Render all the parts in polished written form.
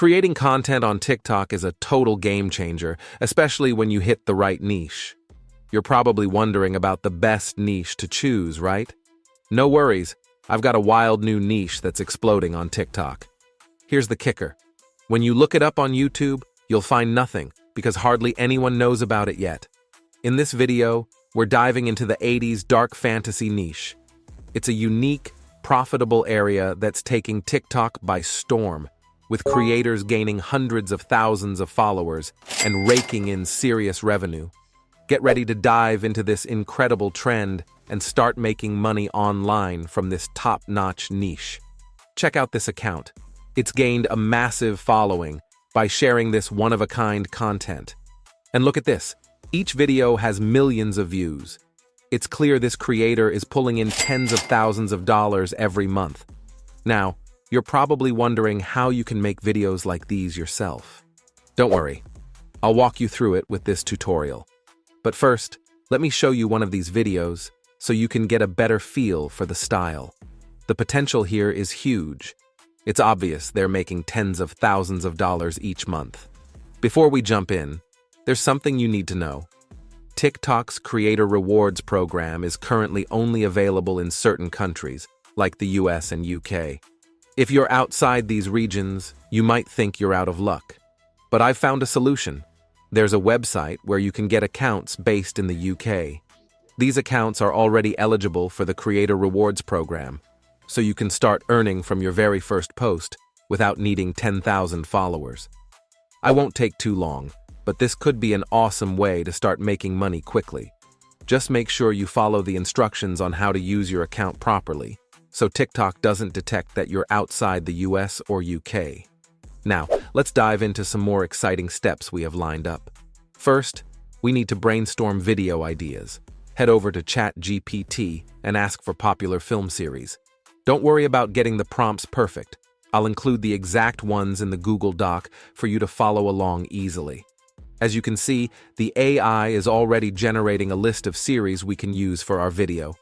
Creating content on TikTok is a total game changer, especially when you hit the right niche. You're probably wondering about the best niche to choose, right? No worries, I've got a wild new niche that's exploding on TikTok. Here's the kicker. When you look it up on YouTube, you'll find nothing, because hardly anyone knows about it yet. In this video, we're diving into the 80s dark fantasy niche. It's a unique, profitable area that's taking TikTok by storm, with creators gaining hundreds of thousands of followers and raking in serious revenue. Get ready to dive into this incredible trend and start making money online from this top-notch niche. Check out this account. It's gained a massive following by sharing this one-of-a-kind content. And look at this. Each video has millions of views. It's clear this creator is pulling in tens of thousands of dollars every month. Now, you're probably wondering how you can make videos like these yourself. Don't worry, I'll walk you through it with this tutorial. But first, let me show you one of these videos so you can get a better feel for the style. The potential here is huge. It's obvious they're making tens of thousands of dollars each month. Before we jump in, there's something you need to know. TikTok's Creator Rewards program is currently only available in certain countries, like the US and UK. If you're outside these regions, you might think you're out of luck. But I've found a solution. There's a website where you can get accounts based in the UK. These accounts are already eligible for the Creator Rewards program, so you can start earning from your very first post without needing 10,000 followers. I won't take too long, but this could be an awesome way to start making money quickly. Just make sure you follow the instructions on how to use your account properly, so TikTok doesn't detect that you're outside the US or UK. Now, let's dive into some more exciting steps we have lined up. First, we need to brainstorm video ideas. Head over to ChatGPT and ask for popular film series. Don't worry about getting the prompts perfect. I'll include the exact ones in the Google Doc for you to follow along easily. As you can see, the AI is already generating a list of series we can use for our video.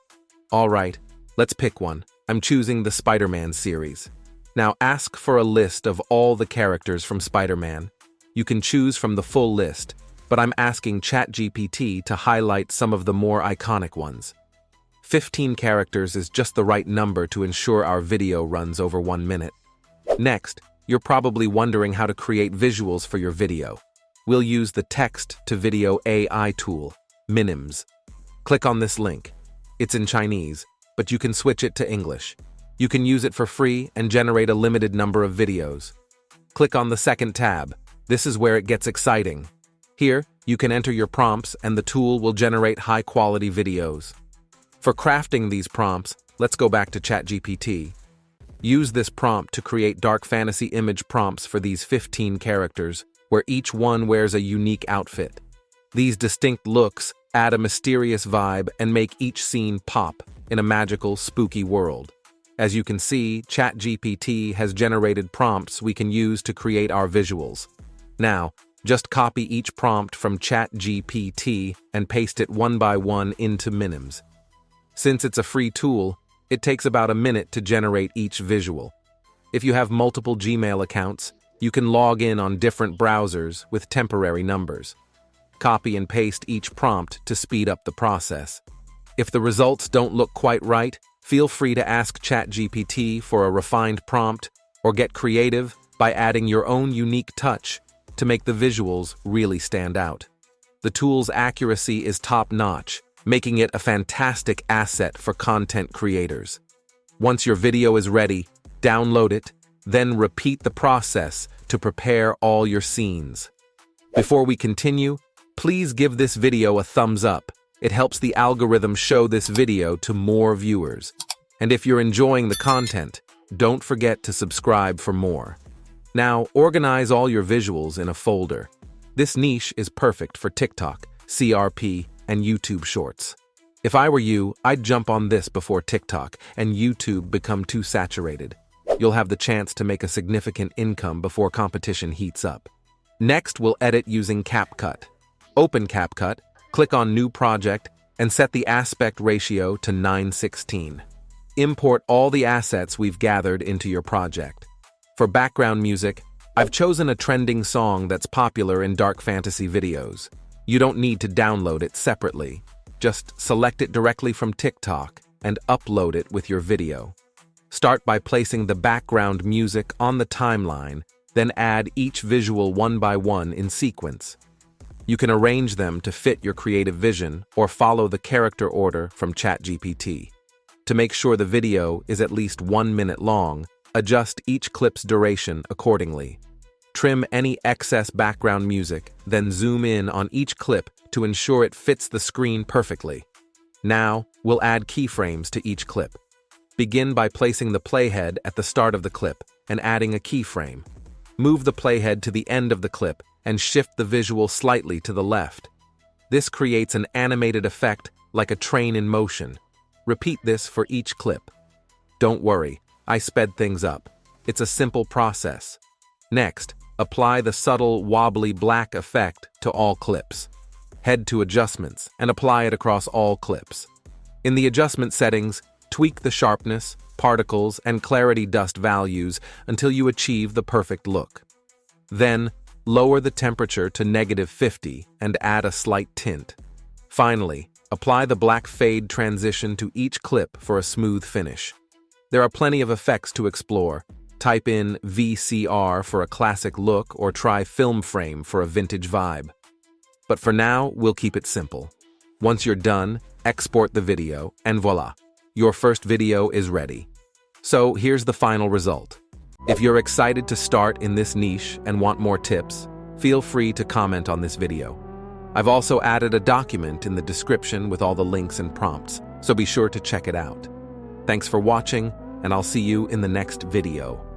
All right, let's pick one. I'm choosing the Spider-Man series. Now ask for a list of all the characters from Spider-Man. You can choose from the full list, but I'm asking ChatGPT to highlight some of the more iconic ones. 15 characters is just the right number to ensure our video runs over 1 minute. Next, you're probably wondering how to create visuals for your video. We'll use the text-to-video AI tool, Minimz. Click on this link. It's in Chinese, but you can switch it to English. You can use it for free and generate a limited number of videos. Click on the second tab. This is where it gets exciting. Here, you can enter your prompts and the tool will generate high-quality videos. For crafting these prompts, let's go back to ChatGPT. Use this prompt to create dark fantasy image prompts for these 15 characters, where each one wears a unique outfit. These distinct looks add a mysterious vibe and make each scene pop in a magical, spooky world. As you can see, ChatGPT has generated prompts we can use to create our visuals. Now, just copy each prompt from ChatGPT and paste it one by one into Minimz. Since it's a free tool, it takes about a minute to generate each visual. If you have multiple Gmail accounts, you can log in on different browsers with temporary numbers. Copy and paste each prompt to speed up the process. If the results don't look quite right, feel free to ask ChatGPT for a refined prompt or get creative by adding your own unique touch to make the visuals really stand out. The tool's accuracy is top-notch, making it a fantastic asset for content creators. Once your video is ready, download it, then repeat the process to prepare all your scenes. Before we continue, please give this video a thumbs up. It helps the algorithm show this video to more viewers. And if you're enjoying the content, don't forget to subscribe for more. Now, organize all your visuals in a folder. This niche is perfect for TikTok, CRP, and YouTube Shorts. If I were you, I'd jump on this before TikTok and YouTube become too saturated. You'll have the chance to make a significant income before competition heats up. Next, we'll edit using CapCut. Open CapCut, click on New Project, and set the aspect ratio to 9:16. Import all the assets we've gathered into your project. For background music, I've chosen a trending song that's popular in dark fantasy videos. You don't need to download it separately. Just select it directly from TikTok and upload it with your video. Start by placing the background music on the timeline, then add each visual one by one in sequence. You can arrange them to fit your creative vision or follow the character order from ChatGPT. To make sure the video is at least 1 minute long, adjust each clip's duration accordingly. Trim any excess background music, then zoom in on each clip to ensure it fits the screen perfectly. Now, we'll add keyframes to each clip. Begin by placing the playhead at the start of the clip and adding a keyframe. Move the playhead to the end of the clip and shift the visual slightly to the left. This creates an animated effect like a train in motion. Repeat this for each clip. Don't worry, I sped things up. It's a simple process. Next, apply the subtle wobbly black effect to all clips. Head to Adjustments and apply it across all clips. In the adjustment settings, tweak the sharpness, particles, and clarity dust values until you achieve the perfect look. Then, lower the temperature to -50 and add a slight tint. Finally, apply the black fade transition to each clip for a smooth finish. There are plenty of effects to explore. Type in VCR for a classic look or try film frame for a vintage vibe. But for now, we'll keep it simple. Once you're done, export the video, and voila, your first video is ready. So here's the final result. If you're excited to start in this niche and want more tips, feel free to comment on this video. I've also added a document in the description with all the links and prompts, so be sure to check it out. Thanks for watching, and I'll see you in the next video.